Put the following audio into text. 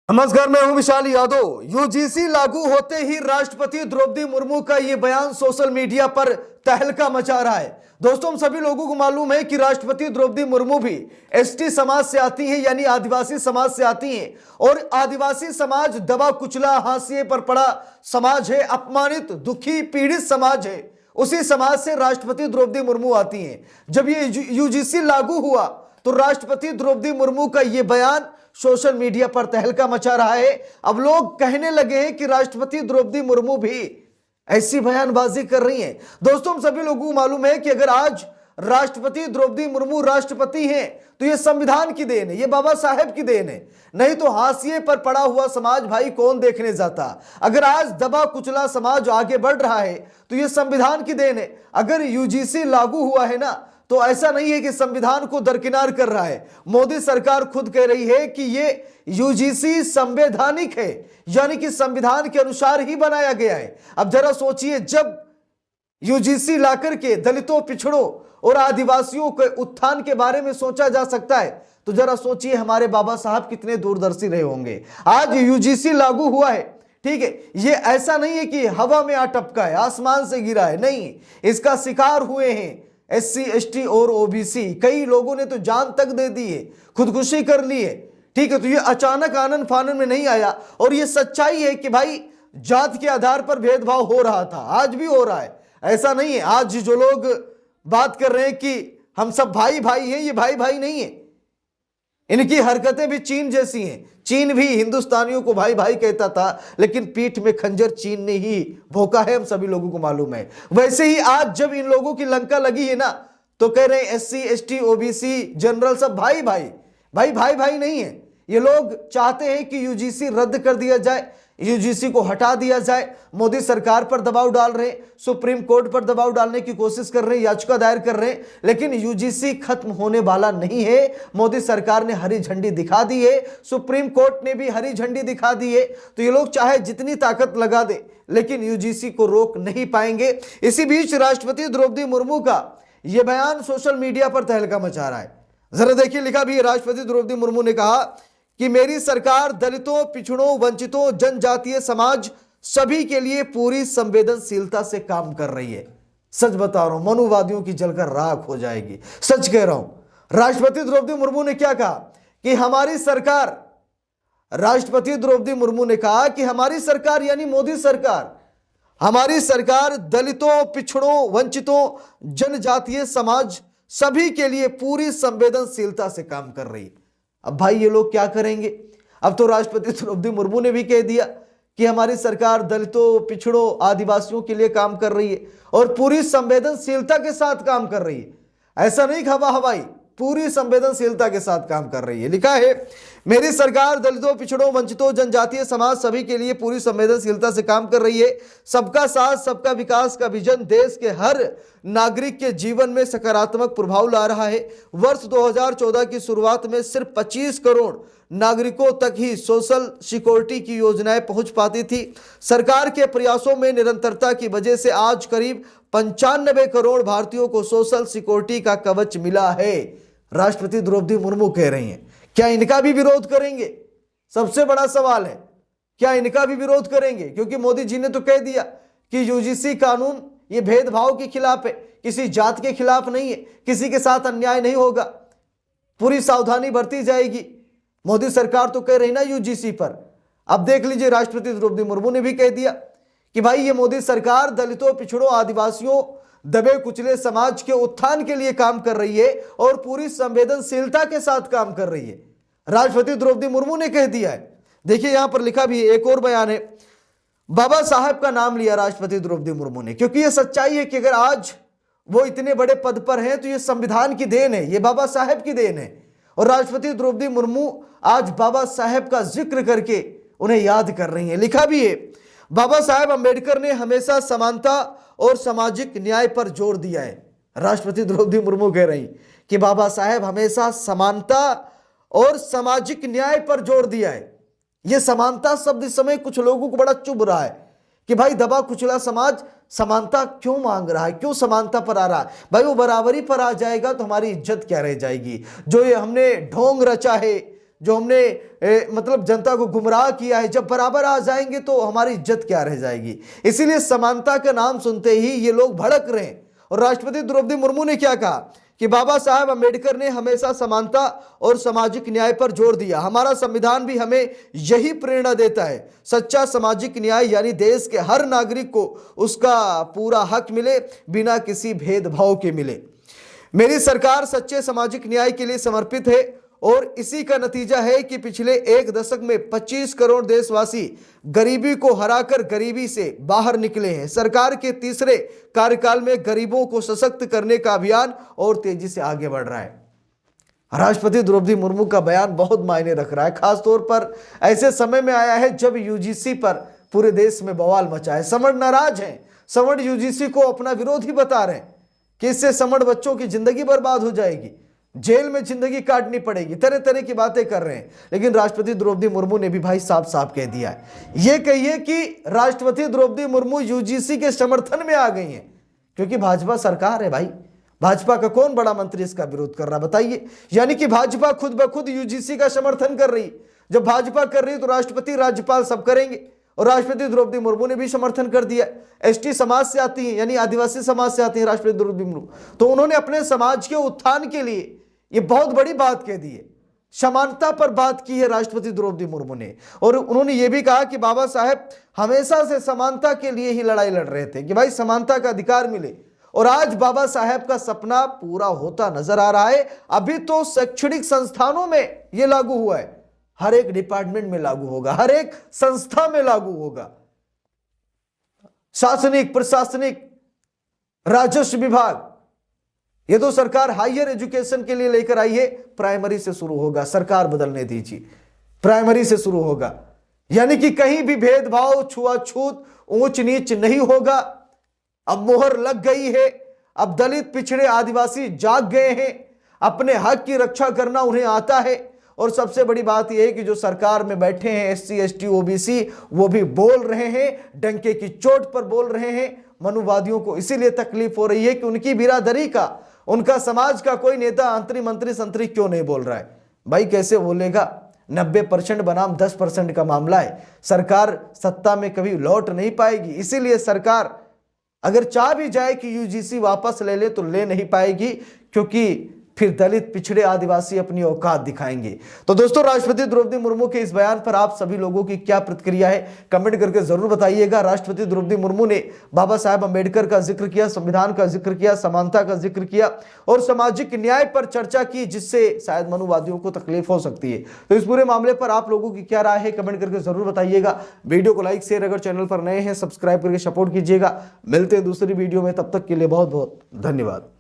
नमस्कार, मैं हूं विशाल यादव। यूजीसी लागू होते ही राष्ट्रपति द्रौपदी मुर्मू का यह बयान सोशल मीडिया पर तहलका मचा रहा है। दोस्तों, हम सभी लोगों को मालूम है कि राष्ट्रपति द्रौपदी मुर्मू भी एसटी समाज से आती हैं, यानी आदिवासी समाज से आती हैं। और आदिवासी समाज दबा कुचला, हाशिए पर पड़ा समाज है, अपमानित, दुखी, पीड़ित समाज है। उसी समाज से राष्ट्रपति द्रौपदी मुर्मू आती हैं। जब ये यूजीसी लागू हुआ तो राष्ट्रपति द्रौपदी मुर्मू का यह बयान सोशल मीडिया पर तहलका मचा रहा है। अब लोग कहने लगे हैं कि राष्ट्रपति द्रौपदी मुर्मू भी ऐसी बयानबाजी कर रही हैं। दोस्तों, हम सभी लोगों को मालूम है कि अगर आज राष्ट्रपति द्रौपदी मुर्मू राष्ट्रपति हैं तो यह संविधान की देन है, यह बाबा साहेब की देन है। नहीं तो हाशिए पर पड़ा हुआ समाज भाई कौन देखने जाता। अगर आज दबा कुचला समाज आगे बढ़ रहा है तो यह संविधान की देन है। अगर यूजीसी लागू हुआ है ना, तो ऐसा नहीं है कि संविधान को दरकिनार कर रहा है। मोदी सरकार खुद कह रही है कि ये यूजीसी संवैधानिक है, यानी कि संविधान के अनुसार ही बनाया गया है। अब जरा सोचिए, जब यूजीसी लाकर के दलितों, पिछड़ों और आदिवासियों के उत्थान के बारे में सोचा जा सकता है, तो जरा सोचिए हमारे बाबा साहब कितने दूरदर्शी रहे होंगे। आज यूजीसी लागू हुआ है, ठीक है, ये ऐसा नहीं है कि हवा में आ टपका है, आसमान से गिरा है, नहीं, इसका शिकार हुए हैं एससी, एसटी और ओबीसी। कई लोगों ने तो जान तक दे दी है, खुदकुशी कर ली है, ठीक है। तो ये अचानक आनन फानन में नहीं आया। और ये सच्चाई है कि भाई जात के आधार पर भेदभाव हो रहा था, आज भी हो रहा है, ऐसा नहीं है। आज जो लोग बात कर रहे हैं कि हम सब भाई भाई हैं, ये भाई भाई नहीं है। इनकी हरकतें भी चीन जैसी हैं। चीन भी हिंदुस्तानियों को भाई भाई कहता था, लेकिन पीठ में खंजर चीन ने ही भोंका है, हम सभी लोगों को मालूम है। वैसे ही आज जब इन लोगों की लंका लगी है ना, तो कह रहे हैं एससी, एसटी, ओबीसी, जनरल सब भाई भाई। भाई भाई भाई नहीं है। ये लोग चाहते हैं कि यूजीसी रद्द कर दिया जाए, यूजीसी को हटा दिया जाए। मोदी सरकार पर दबाव डाल रहे हैं, सुप्रीम कोर्ट पर दबाव डालने की कोशिश कर रहे हैं, याचिका दायर कर रहे हैं, लेकिन यूजीसी खत्म होने वाला नहीं है। मोदी सरकार ने हरी झंडी दिखा दी है, सुप्रीम कोर्ट ने भी हरी झंडी दिखा दी है। तो ये लोग चाहे जितनी ताकत लगा दे, लेकिन यूजीसी को रोक नहीं पाएंगे। इसी बीच राष्ट्रपति द्रौपदी मुर्मू का यह बयान सोशल मीडिया पर तहलका मचा रहा है। जरा देखिए, लिखा भी है, राष्ट्रपति द्रौपदी मुर्मू ने कहा कि मेरी सरकार दलितों, पिछड़ों, वंचितों, जनजातीय समाज सभी के लिए पूरी संवेदनशीलता से काम कर रही है। सच बता रहा हूं, मनुवादियों की जलकर राख हो जाएगी, सच कह रहा हूं। राष्ट्रपति द्रौपदी मुर्मू ने क्या कहा कि हमारी सरकार, राष्ट्रपति द्रौपदी मुर्मू ने कहा कि हमारी सरकार यानी मोदी सरकार, हमारी सरकार दलितों, पिछड़ों, वंचितों, जनजातीय समाज सभी के लिए पूरी संवेदनशीलता से काम कर रही है। अब भाई ये लोग क्या करेंगे? अब तो राष्ट्रपति द्रौपदी मुर्मू ने भी कह दिया कि हमारी सरकार दलितों, पिछड़ों, आदिवासियों के लिए काम कर रही है और पूरी संवेदनशीलता के साथ काम कर रही है। ऐसा नहीं हवा हवाई, पूरी संवेदनशीलता के साथ काम कर रही है। लिखा है, मेरी सरकार दलितों, पिछड़ों, वंचितों, जनजातीय समाज सभी के लिए पूरी संवेदनशीलता से काम कर रही है। सबका साथ, सबका विकास का विजन देश के हर नागरिक के जीवन में सकारात्मक प्रभाव ला रहा है। वर्ष 2014 की शुरुआत में सिर्फ 25 करोड़ नागरिकों तक ही सोशल सिक्योरिटी की योजनाएं पहुंच पाती थी। सरकार के प्रयासों में निरंतरता की वजह से आज करीब 95 करोड़ भारतीयों को सोशल सिक्योरिटी का कवच मिला है। राष्ट्रपति द्रौपदी मुर्मू कह रही हैं। क्या इनका भी विरोध करेंगे? सबसे बड़ा सवाल है, क्या इनका भी विरोध करेंगे? क्योंकि मोदी जी ने तो कह दिया कि यूजीसी कानून ये भेदभाव के खिलाफ है, किसी जात के खिलाफ नहीं है, किसी के साथ अन्याय नहीं होगा, पूरी सावधानी बरती जाएगी। मोदी सरकार तो कह रही ना यूजीसी पर। अब देख लीजिए, राष्ट्रपति द्रौपदी मुर्मू ने भी कह दिया कि भाई ये मोदी सरकार दलितों, पिछड़ों, आदिवासियों, दबे कुचले समाज के उत्थान के लिए काम कर रही है और पूरी संवेदनशीलता के साथ काम कर रही है। राष्ट्रपति द्रौपदी मुर्मू ने कह दिया है। देखिए यहां पर लिखा भी है, एक और बयान है, बाबा साहब का नाम लिया राष्ट्रपति द्रौपदी मुर्मू ने, क्योंकि यह सच्चाई है कि अगर आज वो इतने बड़े पद पर हैं तो ये संविधान की देन है, ये बाबा साहेब की देन है। और राष्ट्रपति द्रौपदी मुर्मू आज बाबा साहेब का जिक्र करके उन्हें याद कर रही है। लिखा भी है, बाबा साहेब अंबेडकर ने हमेशा समानता और सामाजिक न्याय पर जोर दिया है। राष्ट्रपति द्रौपदी मुर्मू कह रही कि बाबा साहेब हमेशा समानता और सामाजिक न्याय पर जोर दिया है। यह समानता शब्द इस समय कुछ लोगों को बड़ा चुभ रहा है कि भाई दबा कुचला समाज समानता क्यों मांग रहा है, क्यों समानता पर आ रहा है? भाई वो बराबरी पर आ जाएगा तो हमारी इज्जत क्या रह जाएगी? जो ये हमने ढोंग रचा है, जो हमने मतलब जनता को गुमराह किया है, जब बराबर आ जाएंगे तो हमारी इज्जत क्या रह जाएगी। इसीलिए समानता का नाम सुनते ही ये लोग भड़क रहे हैं। और राष्ट्रपति द्रौपदी मुर्मू ने क्या कहा कि बाबा साहब अम्बेडकर ने हमेशा समानता और सामाजिक न्याय पर जोर दिया। हमारा संविधान भी हमें यही प्रेरणा देता है। सच्चा सामाजिक न्याय यानी देश के हर नागरिक को उसका पूरा हक मिले, बिना किसी भेदभाव के मिले। मेरी सरकार सच्चे सामाजिक न्याय के लिए समर्पित है और इसी का नतीजा है कि पिछले एक दशक में 25 करोड़ देशवासी गरीबी को हराकर गरीबी से बाहर निकले हैं। सरकार के तीसरे कार्यकाल में गरीबों को सशक्त करने का अभियान और तेजी से आगे बढ़ रहा है। राष्ट्रपति द्रौपदी मुर्मू का बयान बहुत मायने रख रहा है, खासतौर पर ऐसे समय में आया है जब यूजीसी पर पूरे देश में बवाल मचा है। समण नाराज हैं, समण यूजीसी को अपना विरोधी बता रहे हैं कि इससे समण बच्चों की जिंदगी बर्बाद हो जाएगी, जेल में जिंदगी काटनी पड़ेगी, तरह तरह की बातें कर रहे हैं। लेकिन राष्ट्रपति द्रौपदी मुर्मू ने भी भाई साफ साफ कह दिया है। यह कहिए कि राष्ट्रपति द्रौपदी मुर्मू यूजीसी के समर्थन में आ गई हैं, क्योंकि भाजपा सरकार है भाई। भाजपा का कौन बड़ा मंत्री इसका विरोध कर रहा बताइए। यानी कि भाजपा खुद ब खुद यूजीसी का समर्थन कर रही। जब भाजपा कर रही तो राष्ट्रपति राज्यपाल सब करेंगे। और राष्ट्रपति द्रौपदी मुर्मू ने भी समर्थन कर दिया। एसटी समाज से आती हैं, यानी आदिवासी समाज से आती हैं राष्ट्रपति द्रौपदी मुर्मू, तो उन्होंने अपने समाज के उत्थान के लिए ये बहुत बड़ी बात कह दी है। समानता पर बात की है राष्ट्रपति द्रौपदी मुर्मू ने। और उन्होंने ये भी कहा कि बाबा साहेब हमेशा से समानता के लिए ही लड़ाई लड़ रहे थे कि भाई समानता का अधिकार मिले। और आज बाबा साहेब का सपना पूरा होता नजर आ रहा है। अभी तो शैक्षणिक संस्थानों में यह लागू हुआ है, हर एक डिपार्टमेंट में लागू होगा, हर एक संस्था में लागू होगा। शासनिक, प्रशासनिक, राजस्व विभाग, ये तो सरकार हायर एजुकेशन के लिए लेकर आई है। प्राइमरी से शुरू होगा, सरकार बदलने दीजिए, प्राइमरी से शुरू होगा। यानी कि कहीं भी भेदभाव, छुआछूत, ऊंच नीच नहीं होगा। अब मोहर लग गई है। अब दलित, पिछड़े, आदिवासी जाग गए हैं, अपने हक की रक्षा करना उन्हें आता है। और सबसे बड़ी बात यह है कि जो सरकार में बैठे हैं एससी, एसटी, ओबीसी, वो भी बोल रहे हैं, डंके की चोट पर बोल रहे हैं। मनुवादियों को इसीलिए तकलीफ हो रही है कि उनकी बिरादरी का, उनका समाज का कोई नेता, अंतरी, मंत्री, संतरी क्यों नहीं बोल रहा है। भाई कैसे बोलेगा? 90% बनाम 10% का मामला है। सरकार सत्ता में कभी लौट नहीं पाएगी। इसीलिए सरकार अगर चाह भी जाए कि यूजीसी वापस ले ले तो ले नहीं पाएगी, क्योंकि फिर दलित, पिछड़े, आदिवासी अपनी औकात दिखाएंगे। तो दोस्तों, राष्ट्रपति द्रौपदी मुर्मू के इस बयान पर आप सभी लोगों की क्या प्रतिक्रिया है कमेंट करके जरूर बताइएगा। राष्ट्रपति द्रौपदी मुर्मू ने बाबा साहेब अम्बेडकर का जिक्र किया, संविधान का जिक्र किया, समानता का जिक्र किया और सामाजिक न्याय पर चर्चा की, जिससे शायद मनुवादियों को तकलीफ हो सकती है। तो इस पूरे मामले पर आप लोगों की क्या राय है कमेंट करके जरूर बताइएगा। वीडियो को लाइक, शेयर, अगर चैनल पर नए हैं सब्सक्राइब करके सपोर्ट कीजिएगा। मिलते हैं दूसरी वीडियो में, तब तक के लिए बहुत बहुत धन्यवाद।